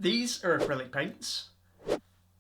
These are acrylic paints,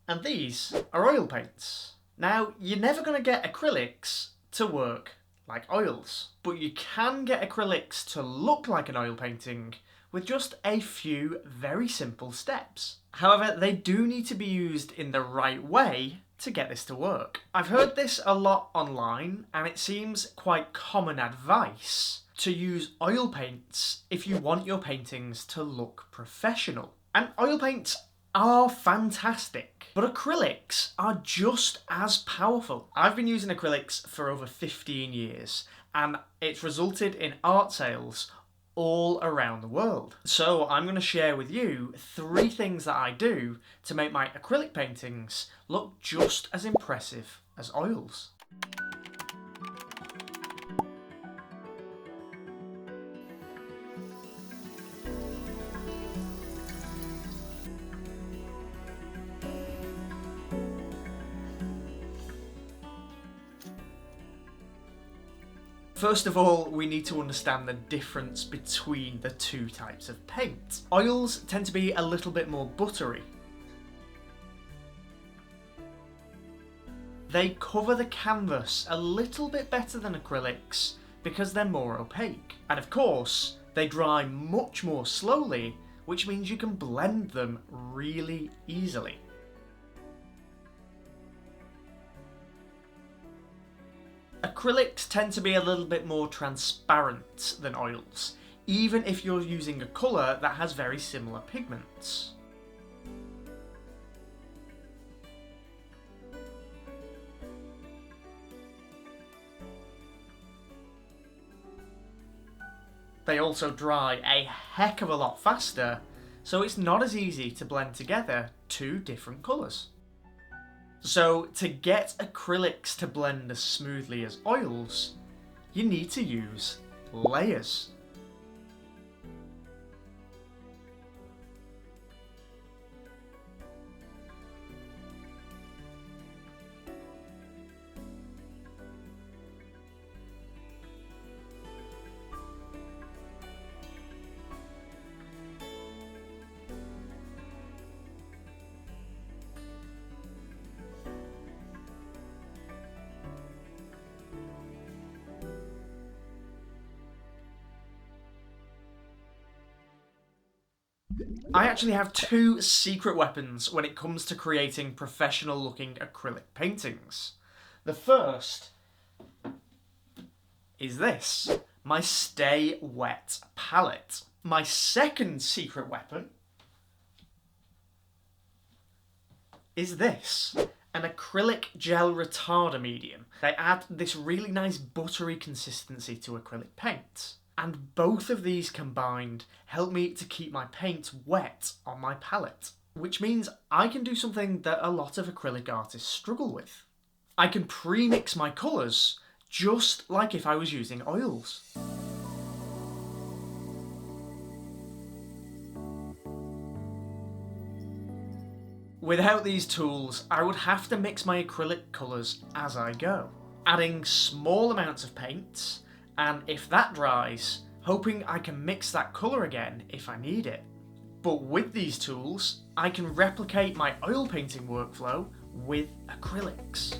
and these are oil paints. Now, you're never going to get acrylics to work like oils, but you can get acrylics to look like an oil painting with just a few very simple steps. However, they do need to be used in the right way to get this to work. I've heard this a lot online, and it seems quite common advice to use oil paints if you want your paintings to look professional. And oil paints are fantastic, but acrylics are just as powerful. I've been using acrylics for over 15 years, and it's resulted in art sales all around the world. So I'm going to share with you 3 things that I do to make my acrylic paintings look just as impressive as oils. First of all, we need to understand the difference between the 2 types of paint. Oils tend to be a little bit more buttery. They cover the canvas a little bit better than acrylics because they're more opaque. And of course, they dry much more slowly, which means you can blend them really easily. Acrylics tend to be a little bit more transparent than oils, even if you're using a colour that has very similar pigments. They also dry a heck of a lot faster, so it's not as easy to blend together 2 different colours. So to get acrylics to blend as smoothly as oils, you need to use layers. I actually have 2 secret weapons when it comes to creating professional looking acrylic paintings. The first is this, my Stay Wet palette. My second secret weapon is this, an acrylic gel retarder medium. They add this really nice buttery consistency to acrylic paint. And both of these combined help me to keep my paint wet on my palette, which means I can do something that a lot of acrylic artists struggle with. I can pre-mix my colours just like if I was using oils. Without these tools, I would have to mix my acrylic colours as I go, adding small amounts of paint, and if that dries, hoping I can mix that colour again if I need it. But with these tools, I can replicate my oil painting workflow with acrylics.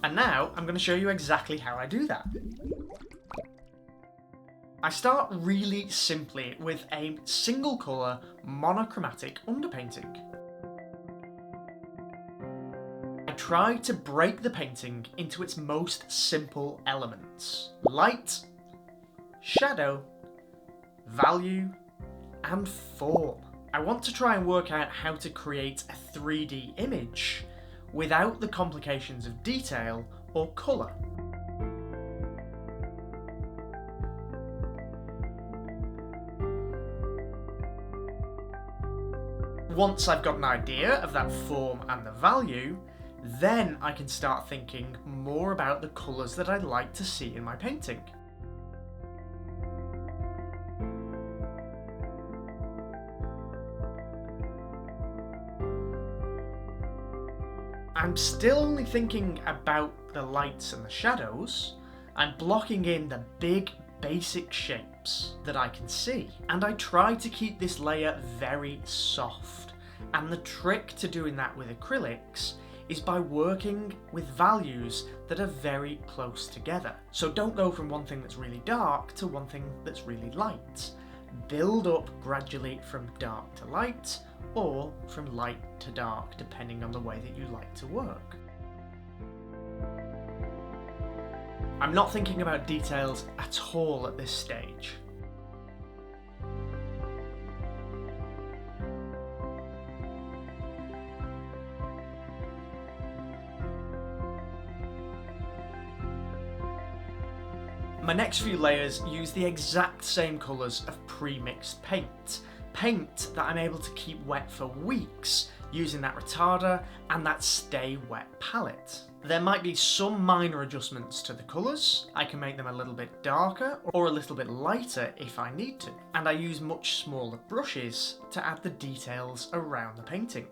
And now I'm going to show you exactly how I do that. I start really simply with a single colour monochromatic underpainting. I try to break the painting into its most simple elements: light, shadow, value, and form. I want to try and work out how to create a 3D image without the complications of detail or colour. Once I've got an idea of that form and the value, then I can start thinking more about the colours that I'd like to see in my painting. I'm still only thinking about the lights and the shadows. I'm blocking in the big basic shapes that I can see, and I try to keep this layer very soft. And the trick to doing that with acrylics is by working with values that are very close together. So don't go from one thing that's really dark to one thing that's really light. Build up gradually from dark to light, or from light to dark, depending on the way that you like to work. I'm not thinking about details at all at this stage. My next few layers use the exact same colours of pre-mixed paint. Paint that I'm able to keep wet for weeks using that retarder and that stay wet palette. There might be some minor adjustments to the colours. I can make them a little bit darker or a little bit lighter if I need to. And I use much smaller brushes to add the details around the painting.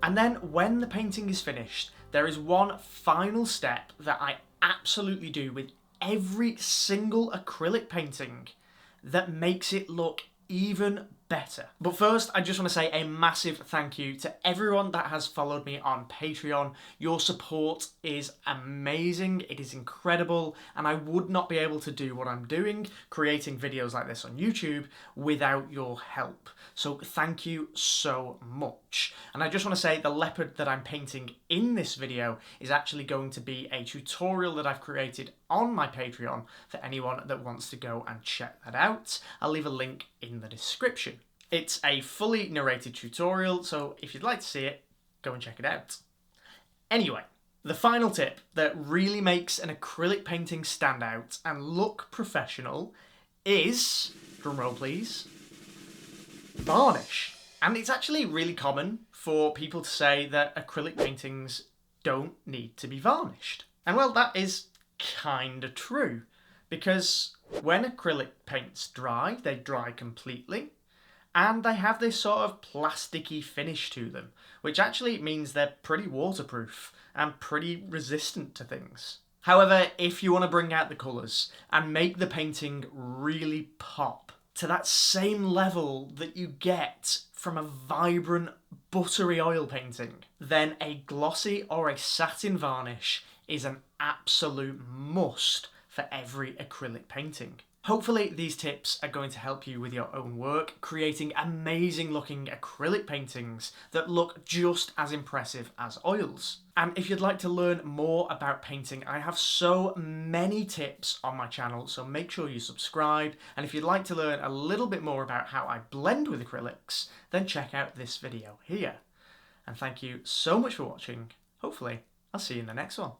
And then when the painting is finished, there is one final step that I absolutely do with every single acrylic painting that makes it look even better. But first, I just want to say a massive thank you to everyone that has followed me on Patreon. Your support is amazing, it is incredible, and I would not be able to do what I'm doing, creating videos like this on YouTube, without your help. So thank you so much. And I just want to say the leopard that I'm painting in this video is actually going to be a tutorial that I've created on my Patreon for anyone that wants to go and check that out. I'll leave a link in the description. It's a fully narrated tutorial, so if you'd like to see it, go and check it out. Anyway, the final tip that really makes an acrylic painting stand out and look professional is, drumroll please, varnish. And it's actually really common for people to say that acrylic paintings don't need to be varnished. And well, that is kinda true, because when acrylic paints dry, they dry completely, and they have this sort of plasticky finish to them, which actually means they're pretty waterproof and pretty resistant to things. However, if you want to bring out the colours and make the painting really pop to that same level that you get from a vibrant, buttery oil painting, then a glossy or a satin varnish is an absolute must for every acrylic painting. Hopefully these tips are going to help you with your own work, creating amazing looking acrylic paintings that look just as impressive as oils. And if you'd like to learn more about painting, I have so many tips on my channel, so make sure you subscribe. And if you'd like to learn a little bit more about how I blend with acrylics, then check out this video here. And thank you so much for watching. Hopefully, I'll see you in the next one.